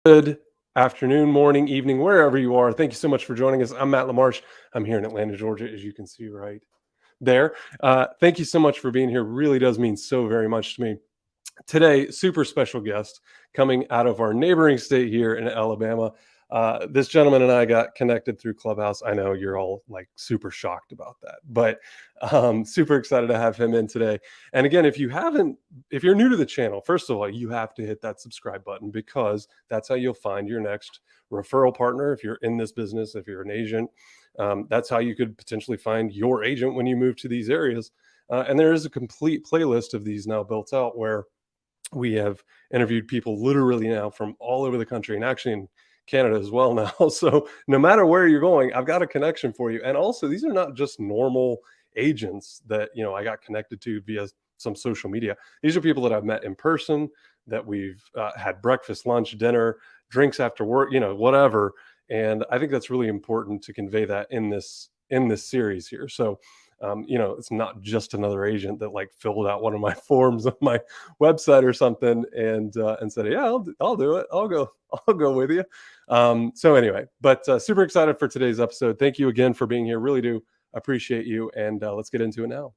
Good afternoon, morning, evening, wherever you are. Thank you so much for joining us. I'm Matt LaMarche. I'm here in Atlanta, Georgia, as you can see right there. Thank you so much for being here. Really does mean so very much to me. Today, super special guest coming out of our neighboring state here in Alabama. This gentleman and I got connected through Clubhouse. I know you're all like super shocked about that, but super excited to have him in today. And again, if you're new to the channel, first of all, you have to hit that subscribe button because that's how you'll find your next referral partner. If you're in this business, if you're an agent, that's how you could potentially find your agent when you move to these areas. And there is a complete playlist of these now built out where we have interviewed people literally now from all over the country and actually in Canada as well now. So no matter where you're going, I've got a connection for you. And also, these are not just normal agents that I got connected to via some social media. These are people that I've met in person, that we've had breakfast, lunch, dinner, drinks after work, whatever. And I think that's really important to convey that in this series here. So it's not just another agent that like filled out one of my forms on my website or something and said, yeah, I'll do it. I'll go with you. So anyway, but super excited for today's episode. Thank you again for being here. Really do appreciate you. And let's get into it now.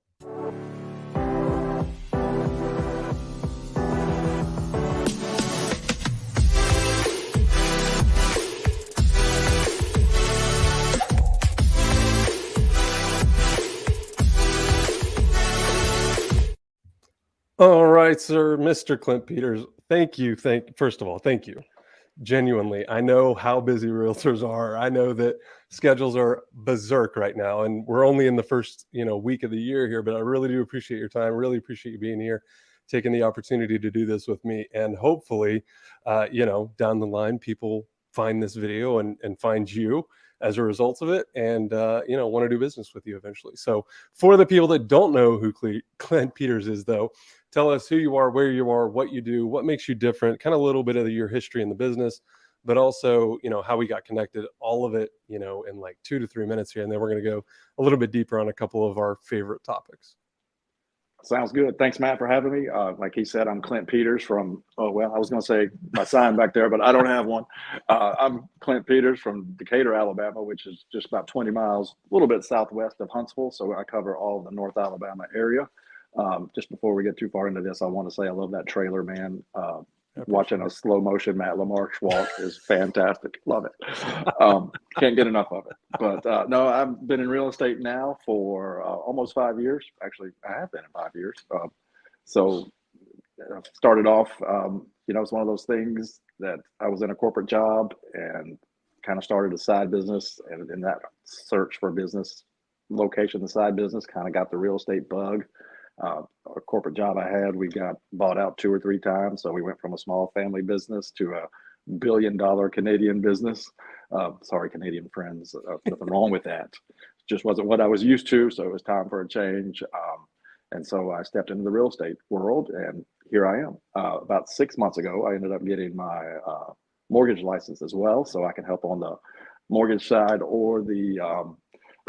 All right, sir, Mr. Clint Peters. Thank you. First of all, thank you. Genuinely, I know how busy realtors are. I know that schedules are berserk right now, and we're only in the first, week of the year here. But I really do appreciate your time. Really appreciate you being here, taking the opportunity to do this with me, and hopefully, down the line, people find this video and find you as a result of it, and want to do business with you eventually. So, for the people that don't know who Clint Peters is, though. Tell us who you are, where you are, what you do, what makes you different, kind of a little bit of your history in the business, but also, how we got connected, all of it, in like 2 to 3 minutes here. And then we're going to go a little bit deeper on a couple of our favorite topics. Sounds good. Thanks, Matt, for having me. Like he said, I'm Clint Peters from, I was going to say my sign back there, but I don't have one. I'm Clint Peters from Decatur, Alabama, which is just about 20 miles, a little bit southwest of Huntsville. So I cover all of the North Alabama area. Just before we get too far into this, I want to say I love that trailer, man. Watching a slow motion Matt LaMarche walk is fantastic. Love it. Can't get enough of it. But no, I've been in real estate now for almost 5 years. Actually, I have been in 5 years. So started off, it's one of those things that I was in a corporate job and kind of started a side business. And in that search for business location, the side business kind of got the real estate bug. A corporate job I had, we got bought out 2 or 3 times. So we went from a small family business to a $1 billion Canadian business. Sorry, Canadian friends, nothing wrong with that. Just wasn't what I was used to. So it was time for a change. And so I stepped into the real estate world, and here I am. About 6 months ago, I ended up getting my mortgage license as well. So I can help on the mortgage side or the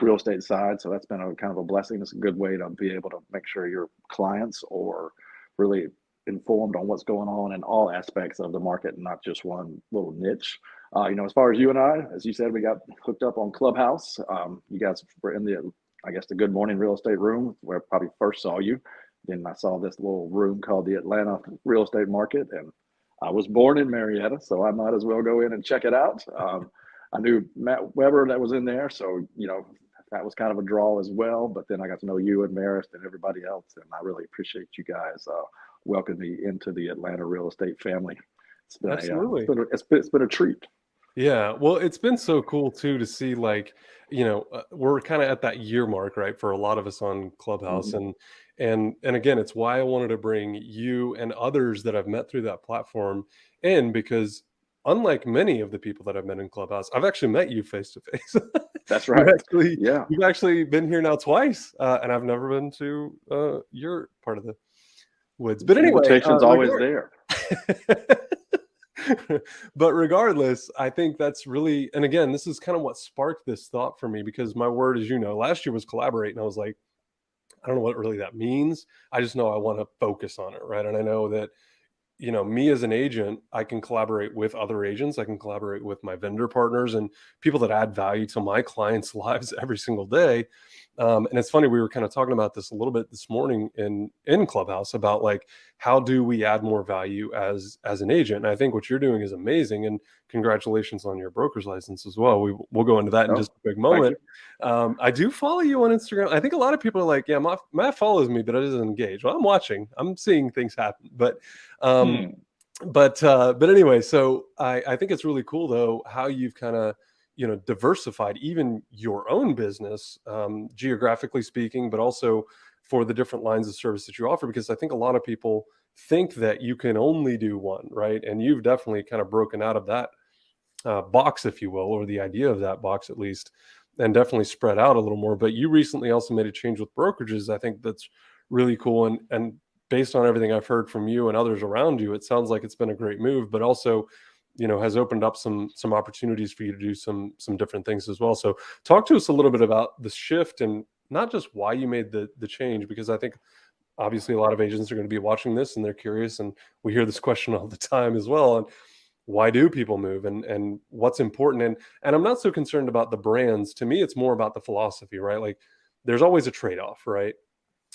real estate side. So that's been a kind of a blessing. It's a good way to be able to make sure your clients are really informed on what's going on in all aspects of the market and not just one little niche. As far as you and I, as you said, we got hooked up on Clubhouse. You guys were in the Good Morning Real Estate room where I probably first saw you. Then I saw this little room called the Atlanta Real Estate Market, and I was born in Marietta, so I might as well go in and check it out. I knew Matt Weber that was in there, so that was kind of a draw as well. But then I got to know you and Marist and everybody else, and I really appreciate you guys welcoming me into the Atlanta real estate family. It's been Absolutely. It's been a treat. Yeah, well, it's been so cool too to see we're kind of at that year mark, right, for a lot of us on Clubhouse, Mm-hmm. and again, it's why I wanted to bring you and others that I've met through that platform in, because unlike many of the people that I've met in Clubhouse, I've actually met you face to face. That's right. You've actually been here now twice, and I've never been to your part of the woods. But anyway, invitation's always there. But regardless, I think that's really, and again, this is kind of what sparked this thought for me, because my word, as you know, last year was collaborate, and I was like, I don't know what really that means. I just know I want to focus on it, right? And I know that me as an agent, I can collaborate with other agents. I can collaborate with my vendor partners and people that add value to my clients' lives every single day. And it's funny, we were kind of talking about this a little bit this morning in Clubhouse about like how do we add more value as an agent. And I think what you're doing is amazing. And congratulations on your broker's license as well. We'll go into that in Oh, just a quick thank moment. you. I do follow you on Instagram. I think a lot of people are like, yeah, Matt follows me, but it doesn't engage. Well, I'm watching. I'm seeing things happen, but. Um, Hmm. but anyway, so I think it's really cool though how you've kind of diversified even your own business, geographically speaking, but also for the different lines of service that you offer, because I think a lot of people think that you can only do one, right? And you've definitely kind of broken out of that box, if you will, or the idea of that box at least, and definitely spread out a little more. But you recently also made a change with brokerages. I think that's really cool. And based on everything I've heard from you and others around you, it sounds like it's been a great move, but also, has opened up some opportunities for you to do some different things as well. So talk to us a little bit about the shift and not just why you made the change, because I think obviously a lot of agents are going to be watching this and they're curious, and we hear this question all the time as well. And why do people move, and what's important? And I'm not so concerned about the brands. To me, it's more about the philosophy, right? Like there's always a trade-off, right?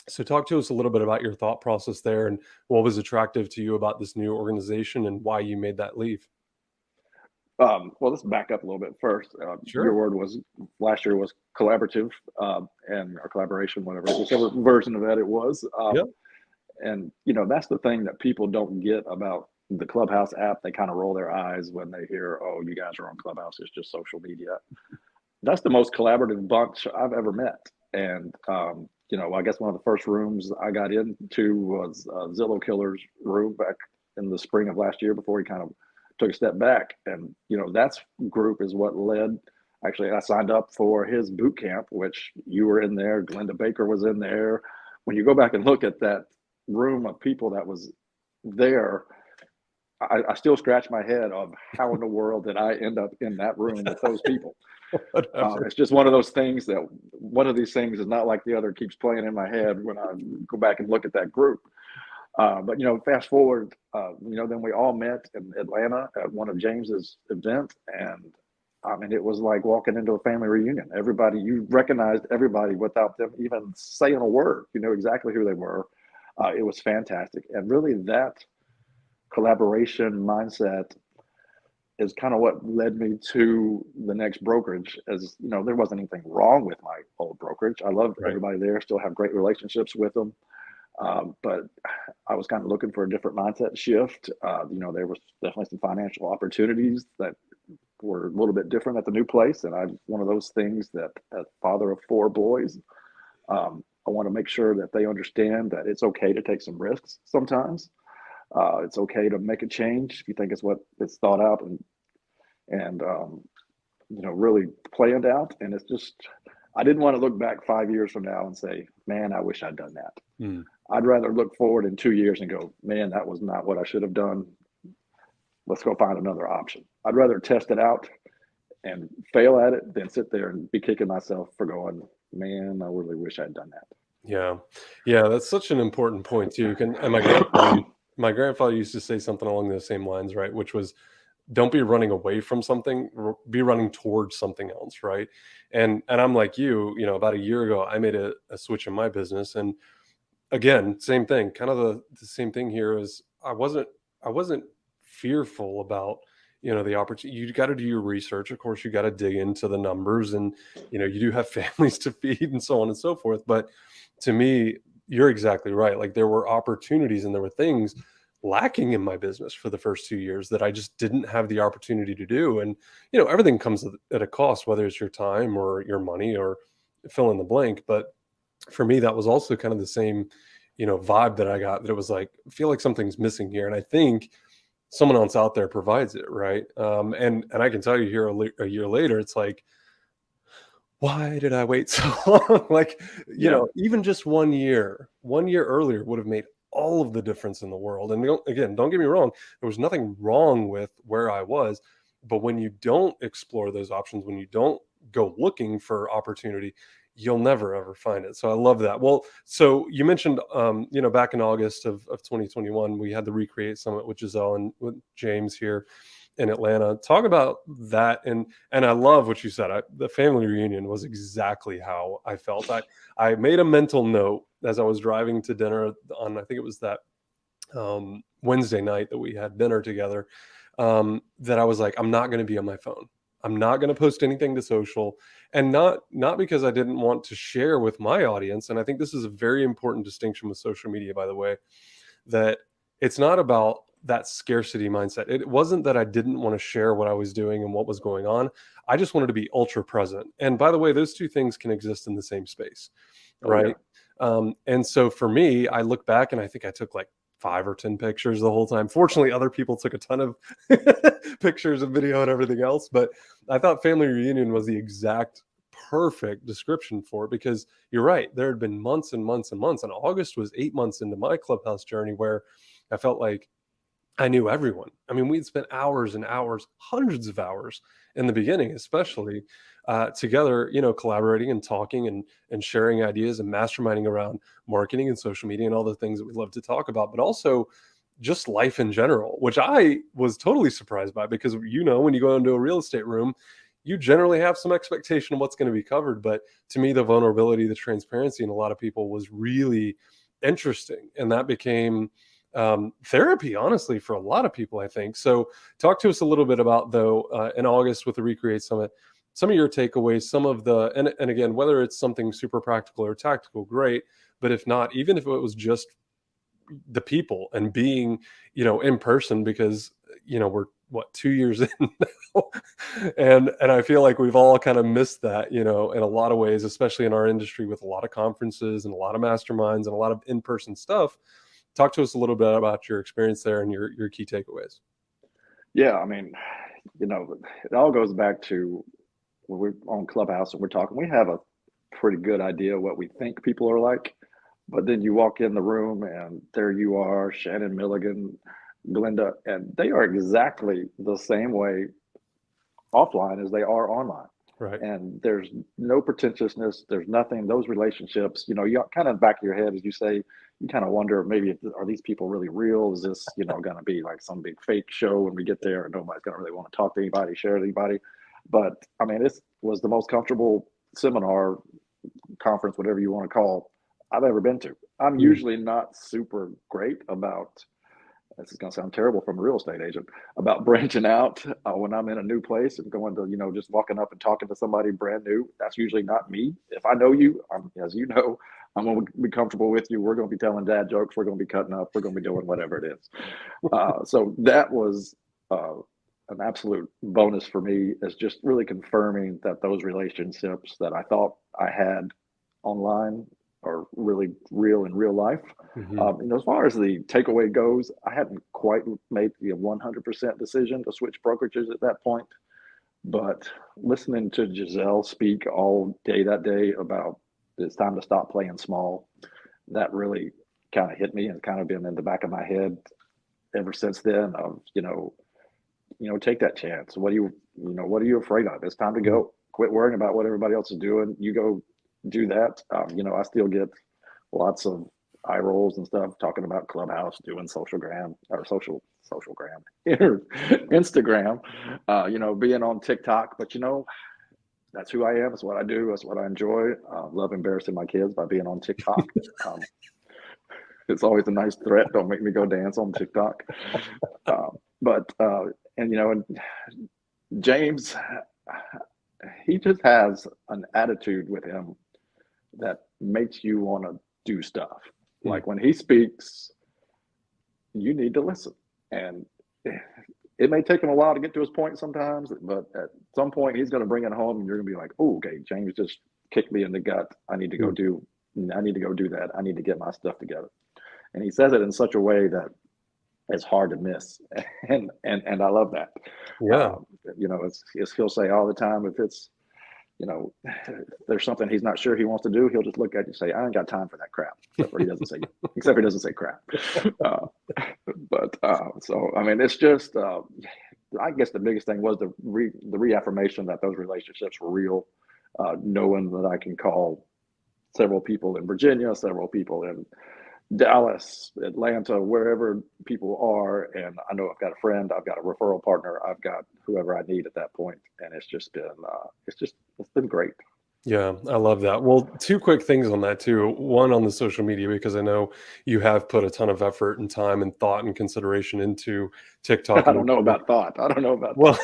So talk to us a little bit about your thought process there and what was attractive to you about this new organization and why you made that leave. Well, let's back up a little bit first. Your Sure. word was last year was collaborative, and our collaboration, whichever version of that it was. Yep. And that's the thing that people don't get about the Clubhouse app. They kind of roll their eyes when they hear, "Oh, you guys are on Clubhouse. It's just social media." That's the most collaborative bunch I've ever met. And I guess one of the first rooms I got into was Zillow Killer's room back in the spring of last year before he kind of took a step back. And that's group is what led. Actually, I signed up for his boot camp, which you were in there. Glenda Baker was in there. When you go back and look at that room of people that was there, I still scratch my head of how in the world did I end up in that room with those people. Whatever. It's just one of those things that one of these things is not like the other, keeps playing in my head when I go back and look at that group. But fast forward, then we all met in Atlanta at one of James's events, and I mean, it was like walking into a family reunion. Everybody, you recognized everybody without them even saying a word. You know exactly who they were. It was fantastic, and really that collaboration mindset is kind of what led me to the next brokerage. As there wasn't anything wrong with my old brokerage. I loved Right. everybody there, still have great relationships with them. But I was kind of looking for a different mindset shift. There was definitely some financial opportunities that were a little bit different at the new place. And one of those things that, as father of four boys, I want to make sure that they understand that it's okay to take some risks sometimes. It's okay to make a change if you think it's thought out and really planned out. And it's just, I didn't want to look back 5 years from now and say, man, I wish I'd done that. Mm. I'd rather look forward in 2 years and go, man, that was not what I should have done. Let's go find another option. I'd rather test it out and fail at it than sit there and be kicking myself for going, man, I really wish I'd done that. Yeah. Yeah. That's such an important point too. And my grandfather used to say something along those same lines, right? Which was, don't be running away from something, be running towards something else, right? And I'm like you, about a year ago I made a switch in my business, and again, same thing, kind of the same thing here is I wasn't fearful about the opportunity. You got to do your research, of course. You got to dig into the numbers, and you do have families to feed and so on and so forth. But to me, you're exactly right. Like there were opportunities and there were things lacking in my business for the first 2 years that I just didn't have the opportunity to do. And everything comes at a cost, whether it's your time or your money or fill in the blank. But for me, that was also kind of the same vibe that I got, that it was like, I feel like something's missing here, and I think someone else out there provides it, right? And I can tell you here a year later, it's like, why did I wait so long? Like, Yeah. even just 1 year earlier would have made all of the difference in the world. And again, don't get me wrong, there was nothing wrong with where I was, but when you don't explore those options, when you don't go looking for opportunity, you'll never ever find it. So I love that. Well, so you mentioned, back in August of 2021, we had the Recreate Summit with Giselle and with James here in Atlanta. Talk about that. And I love what you said. The family reunion was exactly how I felt. I made a mental note as I was driving to dinner on, I think it was that Wednesday night that we had dinner together, that I was like, I'm not going to be on my phone. I'm not going to post anything to social, and not because I didn't want to share with my audience. And I think this is a very important distinction with social media, by the way, that it's not about that scarcity mindset. It wasn't that I didn't want to share what I was doing and what was going on. I just wanted to be ultra present. And by the way, those two things can exist in the same space, Oh yeah. right? And so for me, I look back and I think I took like 5 or 10 pictures the whole time. Fortunately, other people took a ton of pictures and video and everything else. But I thought family reunion was the exact perfect description for it, because you're right. There had been months and months and months. And August was 8 months into my Clubhouse journey where I felt like I knew everyone. I mean, we'd spent hours and hours, hundreds of hours in the beginning, especially together, collaborating and talking and sharing ideas and masterminding around marketing and social media and all the things that we love to talk about, but also just life in general, which I was totally surprised by, because when you go into a real estate room, you generally have some expectation of what's going to be covered. But to me, the vulnerability, the transparency in a lot of people was really interesting. And that became therapy, honestly, for a lot of people, I think. So talk to us a little bit about, though, in August with the Recreate Summit, some of your takeaways, some of the, and again, whether it's something super practical or tactical, great. But if not, even if it was just the people and being, in person, because, we're what, 2 years in now. And I feel like we've all kind of missed that, in a lot of ways, especially in our industry with a lot of conferences and a lot of masterminds and a lot of in-person stuff. Talk to us a little bit about your experience there and your key takeaways. Yeah, I mean, it all goes back to when we're on Clubhouse and we're talking, we have a pretty good idea what we think people are like. But then you walk in the room and there you are, Shannon Milligan, Glenda, and they are exactly the same way offline as they are online. Right. And there's no pretentiousness. There's nothing. Those relationships, you kind of back of your head, as you say, you kind of wonder, maybe, are these people really real? Is this, going to be like some big fake show when we get there and nobody's going to really want to talk to anybody, share with anybody? But I mean, this was the most comfortable seminar, conference, whatever you want to call, I've ever been to. I'm usually not super great about, this is going to sound terrible from a real estate agent, about branching out when I'm in a new place and going to, just walking up and talking to somebody brand new. That's usually not me. If I know you, as you know, I'm going to be comfortable with you. We're going to be telling dad jokes. We're going to be cutting up. We're going to be doing whatever it is. So that was an absolute bonus for me, is just really confirming that those relationships that I thought I had online are really real in real life. Mm-hmm. As far as the takeaway goes, I hadn't quite made the 100% decision to switch brokerages at that point. But listening to Giselle speak all day that day about it's time to stop playing small, that really kind of hit me and kind of been in the back of my head ever since then. Of take that chance. What are you afraid of? It's time to go. Quit worrying about what everybody else is doing. You go do that. I still get lots of eye rolls and stuff talking about Clubhouse, doing socialgram or socialgram, Instagram, being on TikTok. But that's who I am. It's what I do. That's what I enjoy. Love embarrassing my kids by being on TikTok. It's always a nice threat. Don't make me go dance on TikTok. And James, he just has an attitude with him that makes you want to do stuff. Like when he speaks, you need to listen. And it may take him a while to get to his point sometimes, but at some point he's going to bring it home and you're going to be like, oh, okay, James just kicked me in the gut. I need to go do that. I need to get my stuff together. And he says it in such a way that it's hard to miss. And I love that. Yeah. He'll say all the time, if it's, there's something he's not sure he wants to do, he'll just look at you and say, I ain't got time for that crap. Except he doesn't say crap. So, I mean, it's just, I guess the biggest thing was the reaffirmation that those relationships were real, knowing that I can call several people in Virginia, several people in Dallas, Atlanta, wherever people are. And I know I've got a friend, I've got a referral partner, I've got whoever I need at that point. And it's been great. Yeah, I love that. Well, two quick things on that too. One on the social media, because I know you have put a ton of effort and time and thought and consideration into TikTok I and don't know Instagram. about thought. I don't know about Well,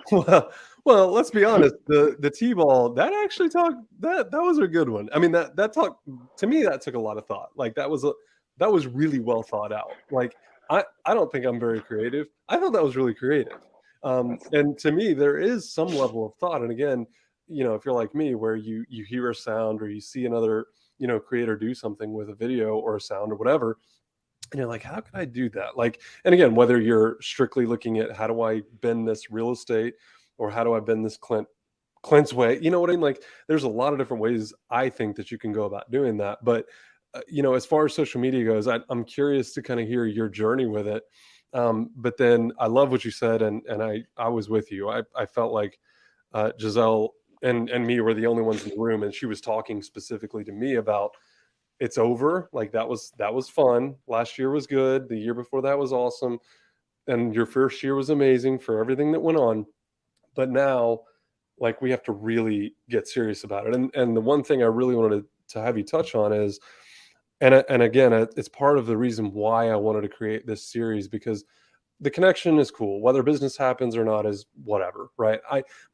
thought. well, let's be honest. The T-ball that actually talked that was a good one. I mean that talk to me that took a lot of thought. Like that was really well thought out. Like I don't think I'm very creative. I thought that was really creative. That's, And to me, there is some level of thought. And again, if you're like me, where you hear a sound or you see another creator do something with a video or a sound or whatever, and you're like, how can I do that? Like, and again, whether you're strictly looking at how do I bend this real estate or how do I bend this Clint's way, you know what I mean? Like, there's a lot of different ways I think that you can go about doing that. But as far as social media goes, I'm curious to kind of hear your journey with it. But then I love what you said, and I was with you. I felt like Giselle and me were the only ones in the room, and she was talking specifically to me about it's over. Like that was fun. Last year was good. The year before that was awesome. And your first year was amazing for everything that went on. But now, like we have to really get serious about it. And the one thing I really wanted to have you touch on is, and again, it's part of the reason why I wanted to create this series, because the connection is cool. Whether business happens or not is whatever, right?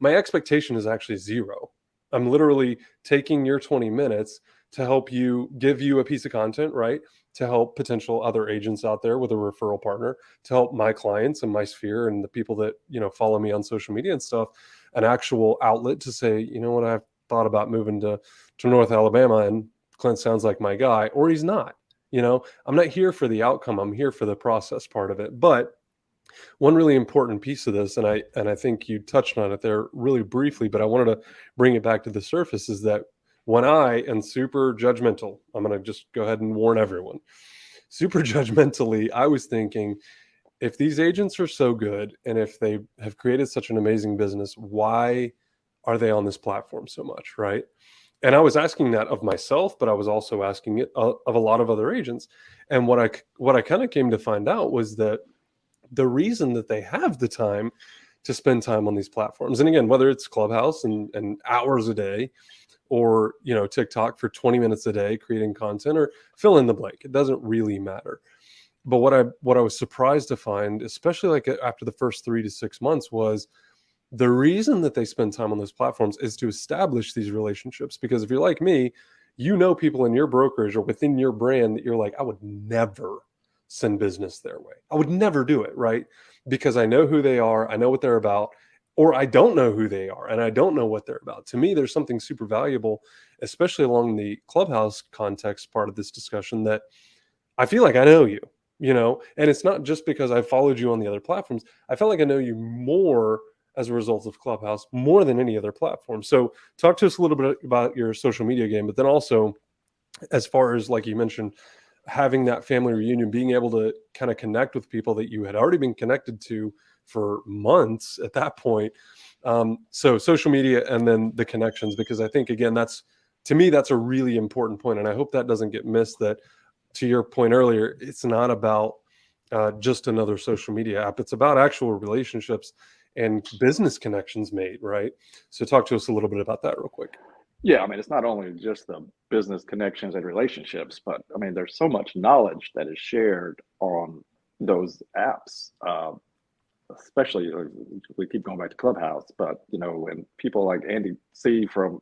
My expectation is actually zero. I'm literally taking your 20 minutes to help you, give you a piece of content, right? To help potential other agents out there with a referral partner, to help my clients and my sphere and the people that, follow me on social media and stuff, an actual outlet to say, you know what, I've thought about moving to North Alabama, and Clint sounds like my guy, or he's not. I'm not here for the outcome. I'm here for the process part of it. But one really important piece of this, and I think you touched on it there really briefly, but I wanted to bring it back to the surface, is that when I am super judgmental, I'm going to just go ahead and warn everyone, super judgmentally, I was thinking, if these agents are so good and if they have created such an amazing business, why are they on this platform so much, right? And I was asking that of myself, but I was also asking it of a lot of other agents. And what I kind of came to find out was that the reason that they have the time to spend time on these platforms, and again, whether it's Clubhouse and hours a day, or TikTok for 20 minutes a day creating content, or fill in the blank, it doesn't really matter. But what I was surprised to find, especially like after the first 3 to 6 months, was the reason that they spend time on those platforms is to establish these relationships. Because if you're like me, people in your brokerage or within your brand that you're like, I would never send business their way. I would never do it, right? Because I know who they are, I know what they're about, or I don't know who they are and I don't know what they're about. To me, there's something super valuable, especially along the Clubhouse context part of this discussion, that I feel like I know you, and it's not just because I followed you on the other platforms. I felt like I know you more as a result of Clubhouse, more than any other platform. So talk to us a little bit about your social media game, but then also, as far as, like you mentioned, having that family reunion, being able to kind of connect with people that you had already been connected to for months at that point. So social media and then the connections, because I think, again, to me, that's a really important point. And I hope that doesn't get missed, that, to your point earlier, it's not about just another social media app. It's about actual relationships and business connections made, right? So talk to us a little bit about that real quick. Yeah, I mean, it's not only just the business connections and relationships, but I mean, there's so much knowledge that is shared on those apps. Especially, we keep going back to Clubhouse, but when people like Andy C from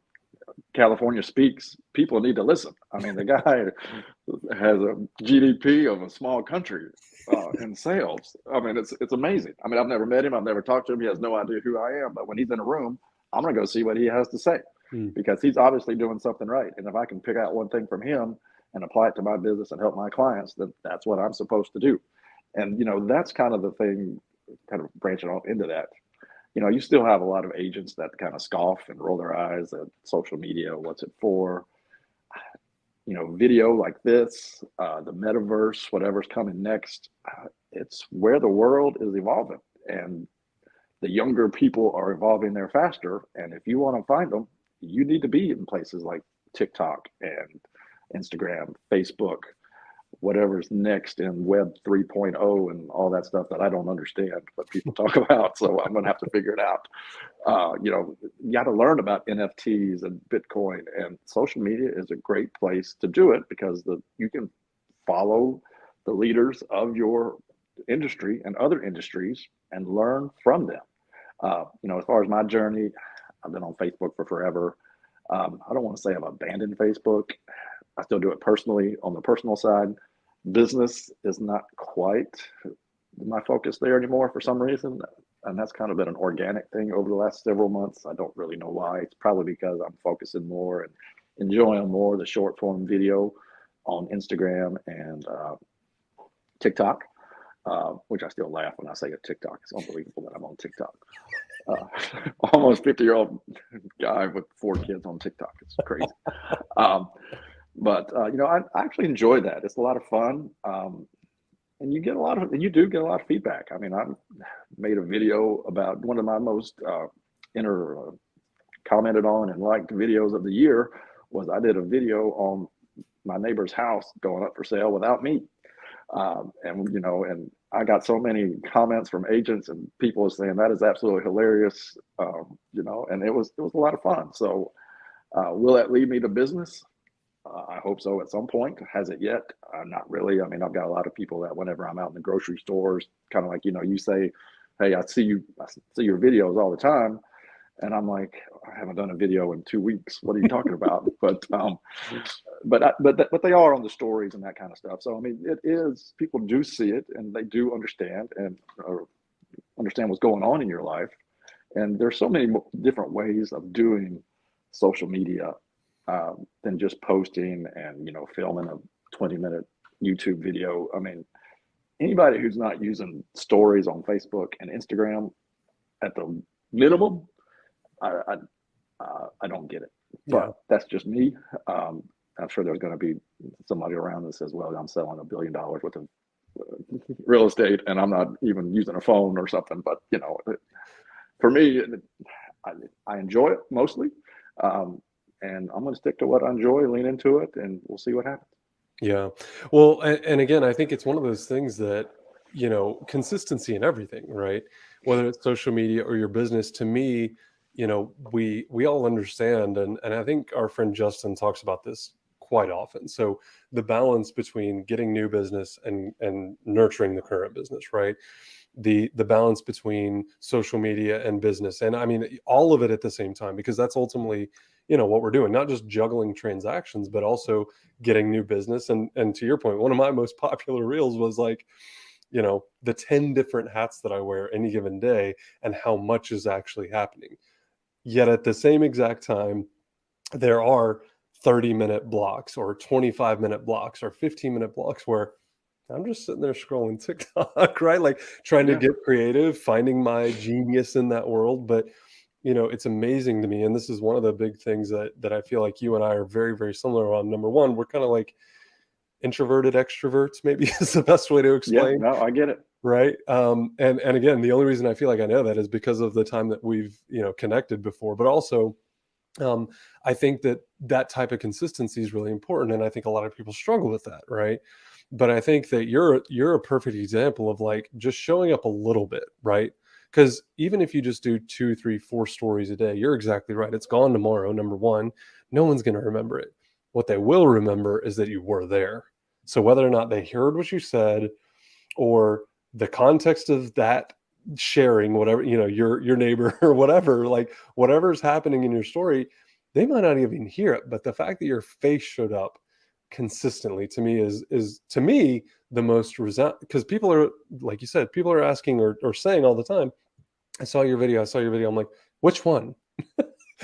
California speaks, people need to listen. I mean, the guy has a GDP of a small country in sales. I mean, it's amazing. I mean, I've never met him. I've never talked to him. He has no idea who I am. But when he's in a room, I'm going to go see what he has to say, because he's obviously doing something right. And if I can pick out one thing from him and apply it to my business and help my clients, then that's what I'm supposed to do. And, that's kind of the thing, kind of branching off into that. You still have a lot of agents that kind of scoff and roll their eyes at social media. What's it for? Video like this, the metaverse, whatever's coming next, it's where the world is evolving, and the younger people are evolving there faster. And if you want to find them, you need to be in places like TikTok and Instagram, Facebook, whatever's next in Web 3.0 and all that stuff that I don't understand, but people talk about. So I'm going to have to figure it out. You got to learn about NFTs and Bitcoin, and social media is a great place to do it because you can follow the leaders of your industry and other industries and learn from them. As far as my journey, I've been on Facebook for forever. I don't want to say I've abandoned Facebook. I still do it personally on the personal side. Business is not quite my focus there anymore for some reason. And that's kind of been an organic thing over the last several months. I don't really know why. It's probably because I'm focusing more and enjoying more the short form video on Instagram and TikTok, which I still laugh when I say a TikTok. It's unbelievable that I'm on TikTok. Almost 50-year-old guy with 4 kids on TikTok. It's crazy. But I actually enjoy that. It's a lot of fun. And you do get a lot of feedback. I mean, I made a video about one of my most commented on and liked videos of the year was I did a video on my neighbor's house going up for sale without me. And I got so many comments from agents and people saying that is absolutely hilarious. And it was a lot of fun. So will that lead me to business? I hope so at some point. Has it yet? Not really. I mean, I've got a lot of people that whenever I'm out in the grocery stores, kind of like, you say, hey, I see your videos all the time. And I'm like, I haven't done a video in 2 weeks. What are you talking about? But they are on the stories and that kind of stuff. So, I mean, it is, people do see it and they do understand and understand what's going on in your life. And there's so many different ways of doing social media than just posting and, filming a 20-minute YouTube video. I mean, anybody who's not using stories on Facebook and Instagram at the minimum, I don't get it. But that's just me. I'm sure there's going to be somebody around that says, well, I'm selling $1 billion worth of real estate and I'm not even using a phone or something. But, for me, I enjoy it mostly. And I'm going to stick to what I enjoy, lean into it, and we'll see what happens. Yeah. Well, and again, I think it's one of those things that, consistency in everything, right? Whether it's social media or your business, to me, we all understand. And I think our friend Justin talks about this quite often. So the balance between getting new business and nurturing the current business, right? The balance between social media and business. And I mean, all of it at the same time, because that's ultimately, what we're doing, not just juggling transactions, but also getting new business. And to your point, one of my most popular reels was like, the 10 different hats that I wear any given day and how much is actually happening. Yet at the same exact time, there are 30-minute blocks or 25-minute blocks or 15-minute blocks where I'm just sitting there scrolling TikTok, right? Like trying to get creative, finding my genius in that world. But, it's amazing to me. And this is one of the big things that I feel like you and I are very, very similar on. Number one, we're kind of like introverted extroverts, maybe is the best way to explain. Yeah, no, I get it. Right. And again, the only reason I feel like I know that is because of the time that we've, connected before, but also I think that type of consistency is really important. And I think a lot of people struggle with that. Right. But I think that you're a perfect example of like just showing up a little bit. Right. Because even if you just do 2, 3, 4 stories a day, you're exactly right. It's gone tomorrow. Number one, no one's going to remember it. What they will remember is that you were there. So whether or not they heard what you said or the context of that sharing, whatever, your neighbor or whatever, like whatever's happening in your story, they might not even hear it. But the fact that your face showed up consistently to me is to me the most because people are, like you said, people are asking or saying all the time, I saw your video. I'm like, which one?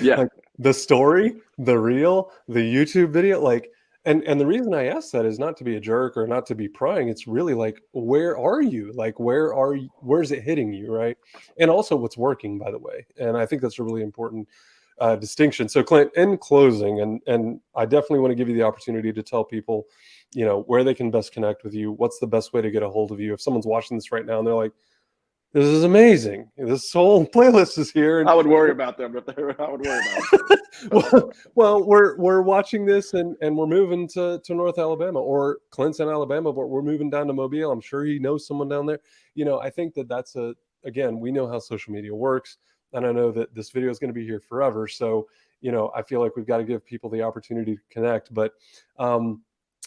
Yeah. Like the story, the reel, the YouTube video, like, and the reason I ask that is not to be a jerk or not to be prying. It's really like, where are you? Like, where's it hitting you? Right. And also what's working, by the way. And I think that's a really important distinction. So Clint, in closing, and I definitely want to give you the opportunity to tell people, where they can best connect with you. What's the best way to get a hold of you? If someone's watching this right now and they're like, This is amazing. This whole playlist is here, and I would worry about them if they were. I would worry about them. well, we're watching this, and we're moving to North Alabama, or Clint's in Alabama, but we're moving down to Mobile. I'm sure he knows someone down there. I think that's again, we know how social media works, and I know that this video is going to be here forever. So I feel like we've got to give people the opportunity to connect. But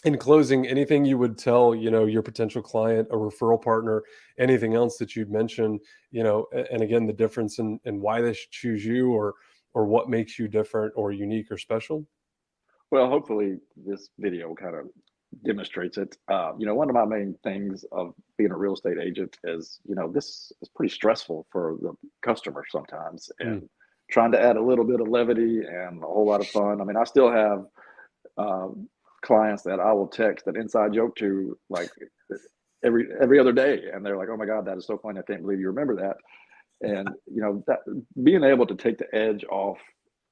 in closing, anything you would tell your potential client, a referral partner, anything else that you'd mention, and again, the difference in why they should choose you, or what makes you different or unique or special? Well, hopefully this video kind of demonstrates it. One of my main things of being a real estate agent is, this is pretty stressful for the customer sometimes, Mm. and trying to add a little bit of levity and a whole lot of fun. I mean, I still have clients that I will text an inside joke to, like, every other day, and they're like, "Oh my God, that is so funny! I can't believe you remember that." And that being able to take the edge off,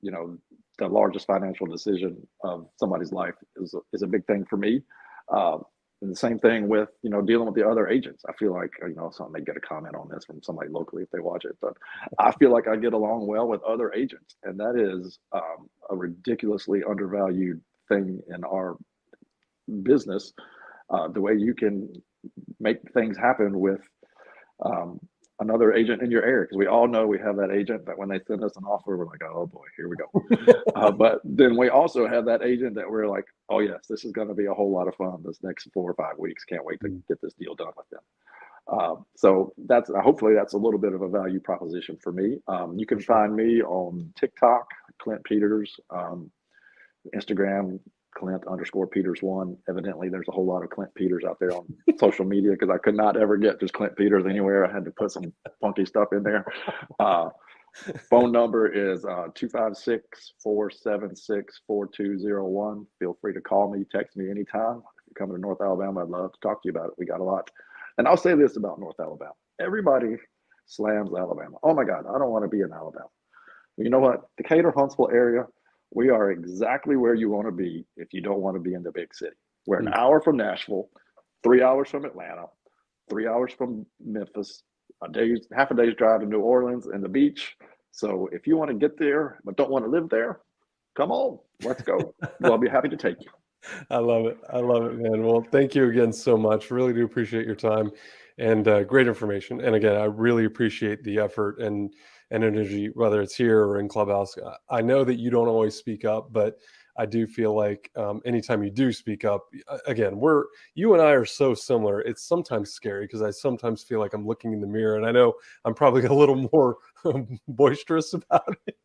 the largest financial decision of somebody's life is a big thing for me. Uh, and the same thing with dealing with the other agents. I feel like so I may get a comment on this from somebody locally if they watch it, but I feel like I get along well with other agents, and that is a ridiculously undervalued thing in our business. The way you can make things happen with um, another agent in your area, because we all know we have that agent that when they send us an offer, we're like, oh boy, here we go. But then we also have that agent that we're like, oh yes, this is going to be a whole lot of fun this next 4 or 5 weeks. Can't wait to get this deal done with them. So that's hopefully that's a little bit of a value proposition for me. You can find me on TikTok, Clint Peters, Instagram, Clint_Peters1. Evidently, there's a whole lot of Clint Peters out there on social media, because I could not ever get just Clint Peters anywhere. I had to put some funky stuff in there. Phone number is 256-476-4201. Feel free to call me, text me anytime. If you're coming to North Alabama, I'd love to talk to you about it. We got a lot. And I'll say this about North Alabama. Everybody slams Alabama. Oh my God, I don't want to be in Alabama. You know what? Decatur, Huntsville area, we are exactly where you want to be if you don't want to be in the big city. We're an hour from Nashville, 3 hours from Atlanta, 3 hours from Memphis, half a day's drive to New Orleans and the beach. So if you want to get there but don't want to live there, come on, let's go. Well, I'll be happy to take you. I love it. I love it, man. Well, thank you again so much. Really do appreciate your time, and great information. And again, I really appreciate the effort and energy, whether it's here or in Clubhouse. I know that you don't always speak up, but I do feel like anytime you do speak up, again, you and I are so similar. It's sometimes scary, because I sometimes feel like I'm looking in the mirror, and I know I'm probably a little more boisterous about it,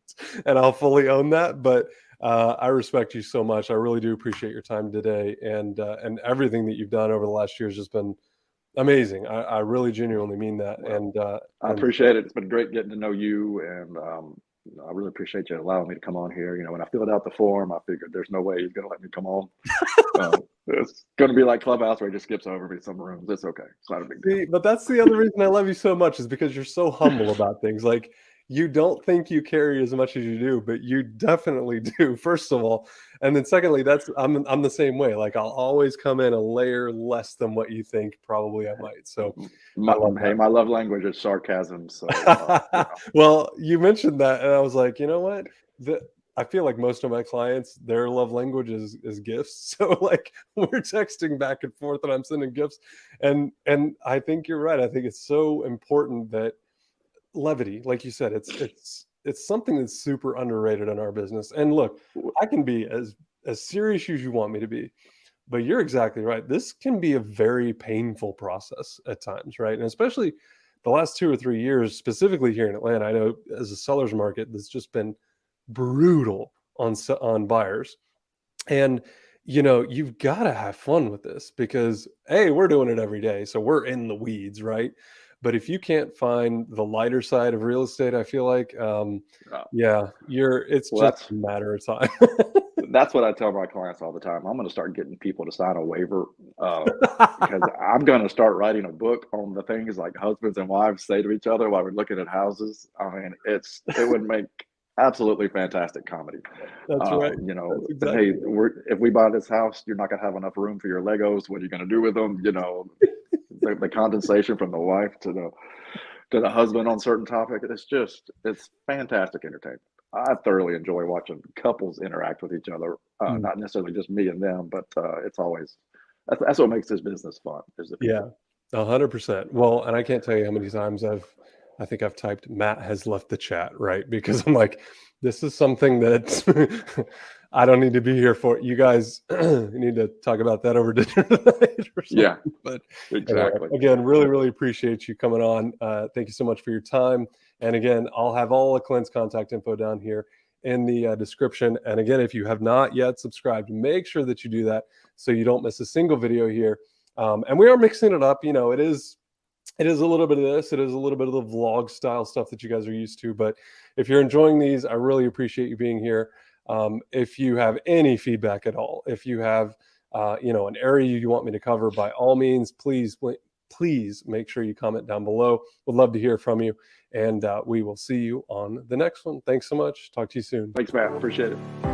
and I'll fully own that. But I respect you so much. I really do appreciate your time today, and everything that you've done over the last year has just been amazing. I really genuinely mean that. Well, I appreciate it. It's been great getting to know you, and I really appreciate you allowing me to come on here. When I filled out the form, I figured there's no way he's going to let me come on. It's going to be like Clubhouse, where he just skips over me some rooms. It's okay. It's not a big deal. But that's the other reason I love you so much, is because you're so humble about things. Like, you don't think you carry as much as you do, but you definitely do, first of all. And then secondly, I'm the same way. Like, I'll always come in a layer less than what you think probably I might. So my love language is sarcasm. So well, you mentioned that, and I was like, you know what? I feel like most of my clients, their love language is gifts. So like, we're texting back and forth, and I'm sending gifts. And I think you're right. I think it's so important that levity, like you said, it's something that's super underrated in our business. And look, I can be as serious as you want me to be, but you're exactly right. This can be a very painful process at times, right? And especially the last 2 or 3 years, specifically here in Atlanta, I know as a seller's market, that's just been brutal on buyers. And you've got to have fun with this, because we're doing it every day, so we're in the weeds, right? But if you can't find the lighter side of real estate, I feel like it's just a matter of time. That's what I tell my clients all the time. I'm going to start getting people to sign a waiver, because I'm going to start writing a book on the things like husbands and wives say to each other while we're looking at houses. I mean, it would make absolutely fantastic comedy. That's right. That's exactly hey, if we buy this house, you're not going to have enough room for your Legos. What are you going to do with them? The condensation from the wife to the to the husband on certain topic. It's fantastic entertainment. I thoroughly enjoy watching couples interact with each other. Not necessarily just me and them, but it's always that's what makes this business fun. Is the people. Yeah, 100%. Well, and I can't tell you how many times I think I've typed Matt has left the chat, right? Because I'm like, this is something that I don't need to be here for. You guys need to talk about that over dinner tonight or something. Yeah, But exactly. again, really, really appreciate you coming on. Thank you so much for your time. And again, I'll have all of Clint's contact info down here in the description. And again, if you have not yet subscribed, make sure that you do that so you don't miss a single video here. And we are mixing it up. It is a little bit of this. It is a little bit of the vlog style stuff that you guys are used to. But if you're enjoying these, I really appreciate you being here. If you have any feedback at all, if you have, an area you want me to cover, by all means, please make sure you comment down below. Would love to hear from you. And we will see you on the next one. Thanks so much. Talk to you soon. Thanks, Matt. Appreciate it.